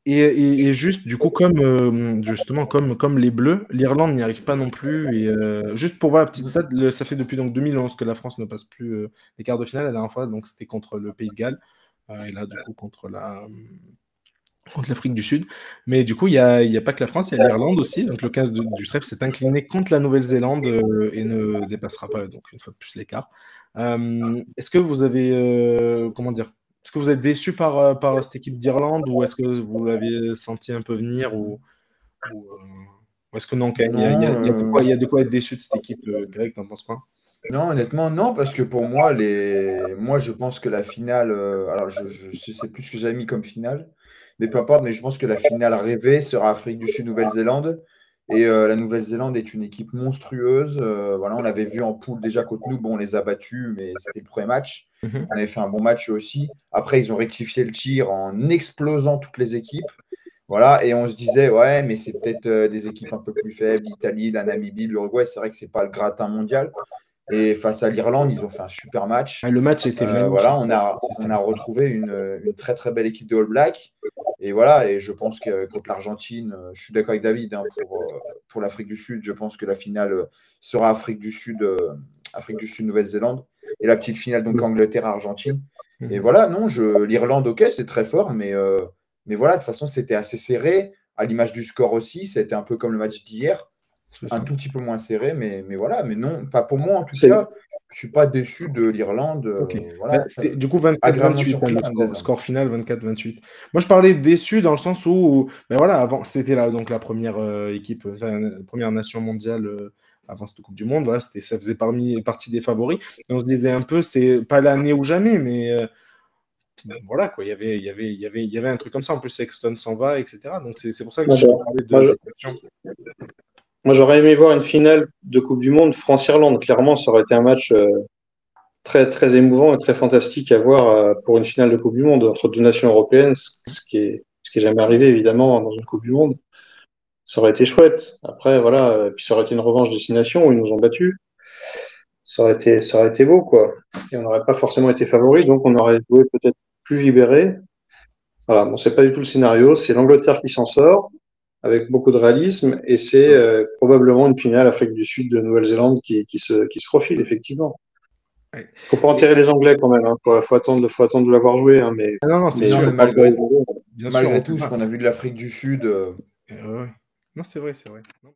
Et juste, du coup, comme justement, comme les Bleus, l'Irlande n'y arrive pas non plus. Et juste pour voir la petite stat, ça fait depuis donc 2011 que la France ne passe plus les quarts de finale. La dernière fois, donc c'était contre le Pays de Galles. Et là, du coup, contre l'Afrique du Sud. Mais du coup, il y a pas que la France, il y a l'Irlande aussi. Donc le 15 du trèfle s'est incliné contre la Nouvelle-Zélande et ne dépassera pas, donc une fois de plus, l'écart. Est-ce que vous avez, comment dire, est-ce que vous êtes déçu par cette équipe d'Irlande ou est-ce que vous l'avez senti un peu venir ou est-ce que non, quand même, Non, il y a de quoi être déçu de cette équipe grecque, t'en penses quoi? non, honnêtement, non, parce que pour moi, moi, je pense que la finale, alors je sais plus ce que j'avais mis comme finale, mais peu importe, mais je pense que la finale rêvée sera Afrique du Sud, Nouvelle-Zélande. Et la Nouvelle-Zélande est une équipe monstrueuse. Voilà, on l'avait vu en poule déjà contre nous. Bon, on les a battus, mais c'était le premier match. Mhm. On avait fait un bon match eux aussi. Après, ils ont rectifié le tir en explosant toutes les équipes. Voilà, et on se disait, ouais, mais c'est peut-être des équipes un peu plus faibles, l'Italie, la Namibie, l'Uruguay. C'est vrai que c'est pas le gratin mondial. Et face à l'Irlande, ils ont fait un super Ah, match. le match était Voilà, magnifique. on a retrouvé une très très belle équipe de All Blacks. Et voilà, et je pense que contre l'Argentine, je suis d'accord avec David hein, pour l'Afrique du Sud. Je pense que la finale sera Afrique du Sud, Nouvelle-Zélande. Et la petite finale, donc Angleterre-Argentine. Et Mhm. voilà, non, l'Irlande, ok, c'est très fort, mais voilà, de toute façon, c'était assez serré. À l'image du score aussi, c'était un peu comme le match d'hier C'est un ça. tout petit peu moins serré, mais voilà, mais non, pas pour moi en tout C'est cas. Je suis pas déçu de l'Irlande. Ok. Bah, Voilà, c'était du coup agréablement 24-28, hein, surpris le par des score final 24-28. Moi, je parlais déçu dans le sens où, ben voilà, avant, c'était donc la première équipe, enfin, la première nation mondiale avant cette Coupe du Monde. Voilà, ça faisait partie des favoris. Et on se disait un peu, c'est pas l'année ou jamais, mais voilà, quoi. Il y avait un truc comme ça. En plus, Sexton s'en va, etc. Donc, c'est pour ça que moi, je j'aurais parlais de moi, je- déception. moi, j'aurais aimé voir une finale de Coupe du Monde France-Irlande. Clairement, ça aurait été un match très, très émouvant et très fantastique à voir pour une finale de Coupe du Monde entre deux nations européennes, ce qui est jamais arrivé évidemment dans une Coupe du Monde. Ça aurait été chouette. Après, voilà, puis ça aurait été une revanche des six nations où ils nous ont battus. Ça aurait été beau, quoi. Et on n'aurait pas forcément été favoris, donc on aurait joué peut-être plus libéré. Voilà, bon, c'est pas du tout le scénario. C'est l'Angleterre qui s'en sort avec beaucoup de réalisme et c'est probablement une finale Afrique du Sud de Nouvelle-Zélande qui se profile effectivement. Ouais. Faut pas Et- enterrer les Anglais quand même. Hein. Faut attendre de l'avoir joué. Hein, mais Ah non, non, c'est mais non, sûr. mais faut pas enterrer les Anglais. Bien sûr, on malgré peut tout, ce pas. qu'on a vu de l'Afrique du Sud, Ouais. Non, c'est vrai, c'est vrai.